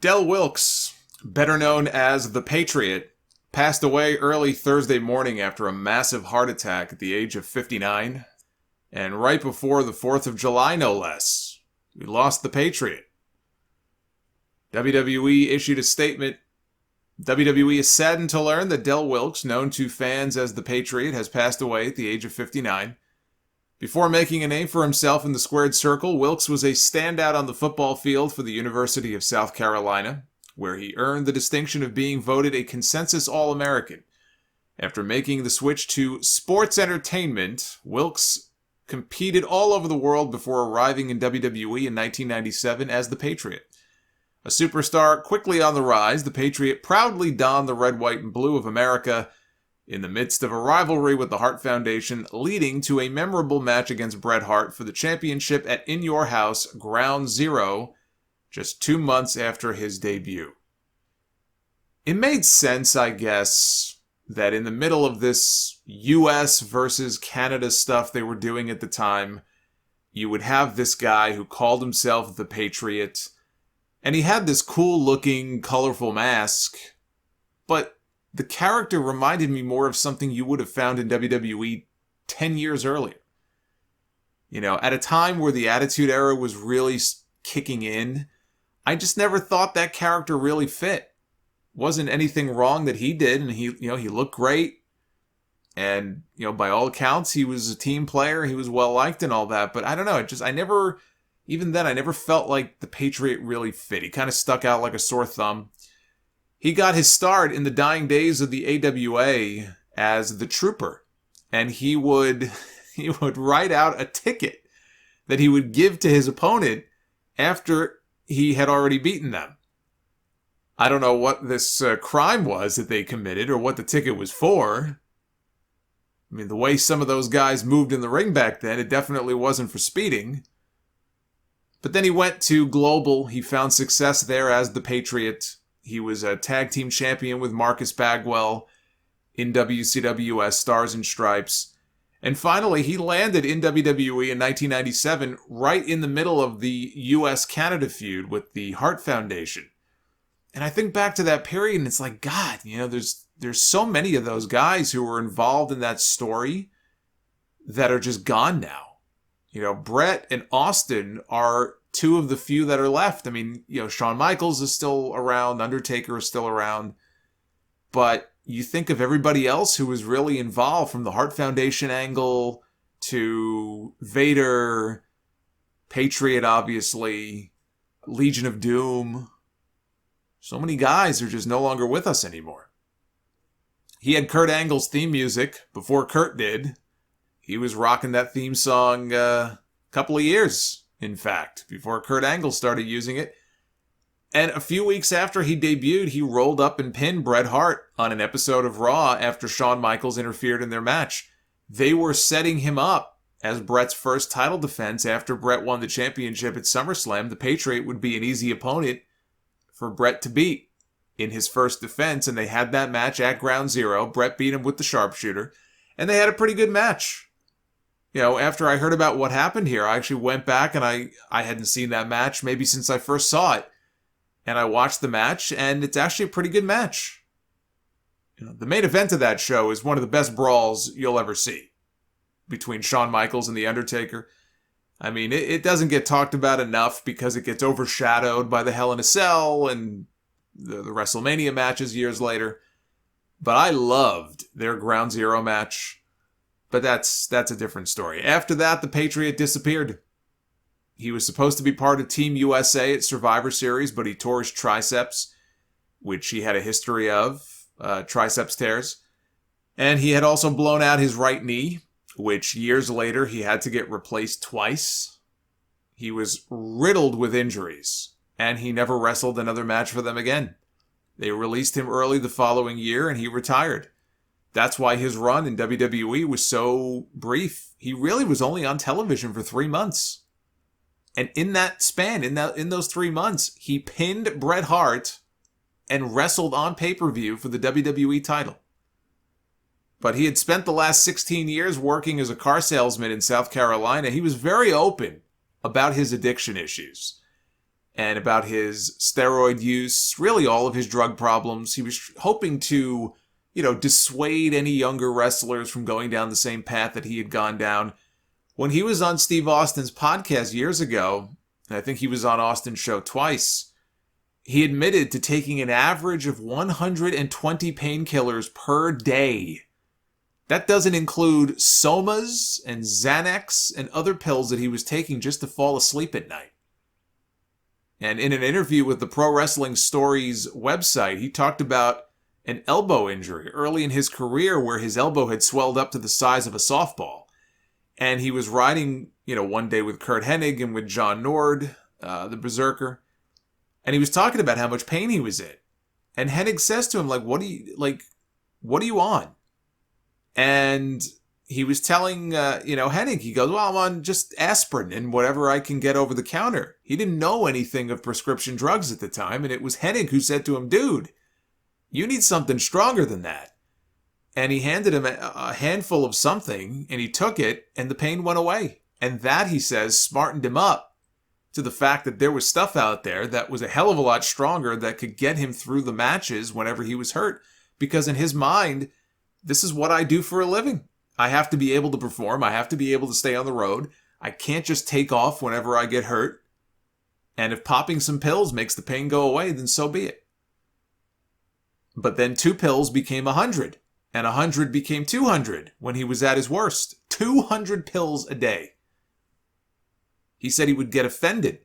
Del Wilkes, better known as the Patriot, passed away early Thursday morning after a massive heart attack at the age of 59, and right before the 4th of July, no less. We lost the Patriot. WWE issued a statement. WWE is saddened to learn that Del Wilkes, known to fans as the Patriot, has passed away at the age of 59. Before making a name for himself in the squared circle, Wilkes was a standout on the football field for the University of South Carolina, where he earned the distinction of being voted a consensus All-American. After making the switch to sports entertainment, Wilkes competed all over the world before arriving in WWE in 1997 as the Patriot. A superstar quickly on the rise, the Patriot proudly donned the red, white, and blue of America in the midst of a rivalry with the Hart Foundation, leading to a memorable match against Bret Hart for the championship at In Your House Ground Zero, just 2 months after his debut. It made sense, I guess, that in the middle of this US versus Canada stuff they were doing at the time, you would have this guy who called himself the Patriot, and he had this cool-looking, colorful mask, but the character reminded me more of something you would have found in WWE 10 years earlier. You know, at a time where the Attitude Era was really kicking in, I just never thought that character really fit. Wasn't anything wrong that he did, and he looked great. And, by all accounts, he was a team player, he was well-liked and all that, but I don't know, even then, I never felt like the Patriot really fit. He kind of stuck out like a sore thumb. He got his start in the dying days of the AWA as the Trooper, and he would write out a ticket that he would give to his opponent after he had already beaten them. I don't know what this crime was that they committed or what the ticket was for. I mean, the way some of those guys moved in the ring back then, it definitely wasn't for speeding. But then he went to Global. He found success there as the Patriot. He was a tag team champion with Marcus Bagwell in WCW as Stars and Stripes. And finally, he landed in WWE in 1997, right in the middle of the US-Canada feud with the Hart Foundation. And I think back to that period, and it's like, God, there's so many of those guys who were involved in that story that are just gone now. Bret and Austin are two of the few that are left. I mean, Shawn Michaels is still around, Undertaker is still around, but you think of everybody else who was really involved, from the Hart Foundation angle to Vader, Patriot, obviously, Legion of Doom. So many guys are just no longer with us anymore. He had Kurt Angle's theme music before Kurt did. He was rocking that theme song a couple of years, in fact, before Kurt Angle started using it. And a few weeks after he debuted, he rolled up and pinned Bret Hart on an episode of Raw after Shawn Michaels interfered in their match. They were setting him up as Bret's first title defense after Bret won the championship at SummerSlam. The Patriot would be an easy opponent for Bret to beat in his first defense, and they had that match at Ground Zero. Bret beat him with the sharpshooter, and they had a pretty good match. After I heard about what happened here, I actually went back and I hadn't seen that match maybe since I first saw it. And I watched the match, and it's actually a pretty good match. The main event of that show is one of the best brawls you'll ever see between Shawn Michaels and The Undertaker. I mean, it doesn't get talked about enough because it gets overshadowed by the Hell in a Cell and the WrestleMania matches years later. But I loved their Ground Zero match. But that's a different story. After that, the Patriot disappeared. He was supposed to be part of Team USA at Survivor Series, but he tore his triceps, which he had a history of, triceps tears. And he had also blown out his right knee, which years later he had to get replaced twice. He was riddled with injuries, and he never wrestled another match for them again. They released him early the following year, and he retired. That's why his run in WWE was so brief. He really was only on television for 3 months. And in that span, in those 3 months, he pinned Bret Hart and wrestled on pay-per-view for the WWE title. But he had spent the last 16 years working as a car salesman in South Carolina. He was very open about his addiction issues. and about his steroid use, really all of his drug problems. He was hoping to, dissuade any younger wrestlers from going down the same path that he had gone down. When he was on Steve Austin's podcast years ago, and I think he was on Austin's show twice, he admitted to taking an average of 120 painkillers per day. That doesn't include Somas and Xanax and other pills that he was taking just to fall asleep at night. And in an interview with the Pro Wrestling Stories website, he talked about an elbow injury early in his career where his elbow had swelled up to the size of a softball. And he was riding, one day with Kurt Hennig and with John Nord, the Berserker. And he was talking about how much pain he was in. And Hennig says to him, what are you on? And he was telling, Hennig, he goes, well, I'm on just aspirin and whatever I can get over the counter. He didn't know anything of prescription drugs at the time. And it was Hennig who said to him, dude, you need something stronger than that. And he handed him a handful of something, and he took it, and the pain went away. And that, he says, smartened him up to the fact that there was stuff out there that was a hell of a lot stronger that could get him through the matches whenever he was hurt. Because in his mind, this is what I do for a living. I have to be able to perform. I have to be able to stay on the road. I can't just take off whenever I get hurt. And if popping some pills makes the pain go away, then so be it. But then 2 pills became 100. And 100 became 200 when he was at his worst. 200 pills a day. He said he would get offended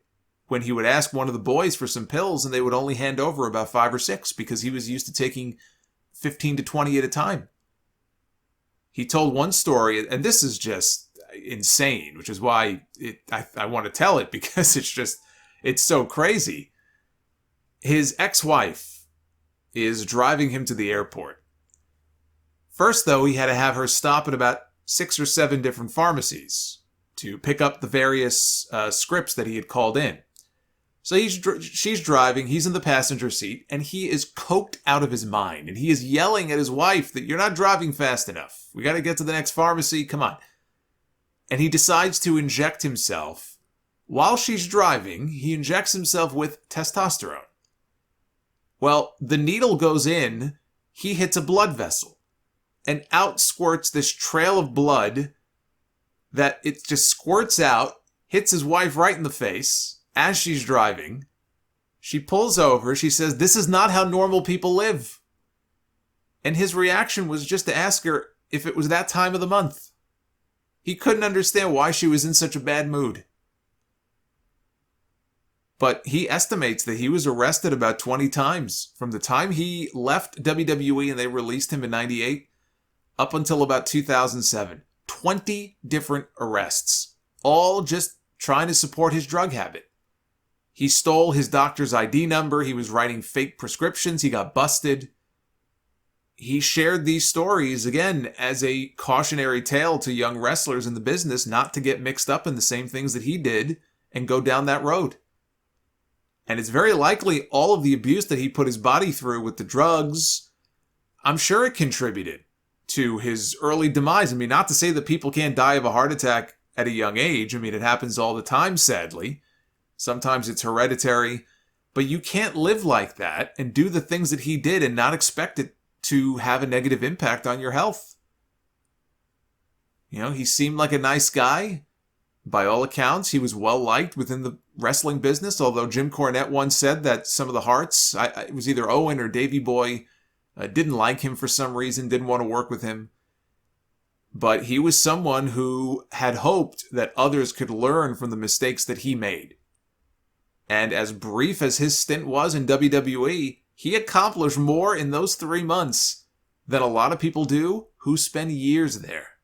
when he would ask one of the boys for some pills and they would only hand over about 5 or 6 because he was used to taking 15 to 20 at a time. He told one story, and this is just insane, which is why I want to tell it, because it's so crazy. His ex-wife is driving him to the airport. First, though, he had to have her stop at about 6 or 7 different pharmacies to pick up the various scripts that he had called in. So she's driving, he's in the passenger seat, and he is coked out of his mind. And he is yelling at his wife that you're not driving fast enough. We got to get to the next pharmacy, come on. And he decides to inject himself. While she's driving, he injects himself with testosterone. Well, the needle goes in, he hits a blood vessel. And out squirts this trail of blood that it just squirts out, hits his wife right in the face as she's driving. She pulls over. She says, this is not how normal people live. And his reaction was just to ask her if it was that time of the month. He couldn't understand why she was in such a bad mood. But he estimates that he was arrested about 20 times from the time he left WWE and they released him in 98 up until about 2007. 20 different arrests, all just trying to support his drug habit. He stole his doctor's ID number. He was writing fake prescriptions. He got busted. He shared these stories, again, as a cautionary tale to young wrestlers in the business not to get mixed up in the same things that he did and go down that road. And it's very likely all of the abuse that he put his body through with the drugs, I'm sure it contributed to his early demise. I mean, not to say that people can't die of a heart attack at a young age. I mean, it happens all the time, sadly. Sometimes it's hereditary. But you can't live like that and do the things that he did and not expect it to have a negative impact on your health. You know, he seemed like a nice guy. By all accounts, he was well-liked within the wrestling business, although Jim Cornette once said that some of the Harts, it was either Owen or Davey Boy, didn't like him for some reason, didn't want to work with him. But he was someone who had hoped that others could learn from the mistakes that he made. And as brief as his stint was in WWE, he accomplished more in those 3 months than a lot of people do who spend years there.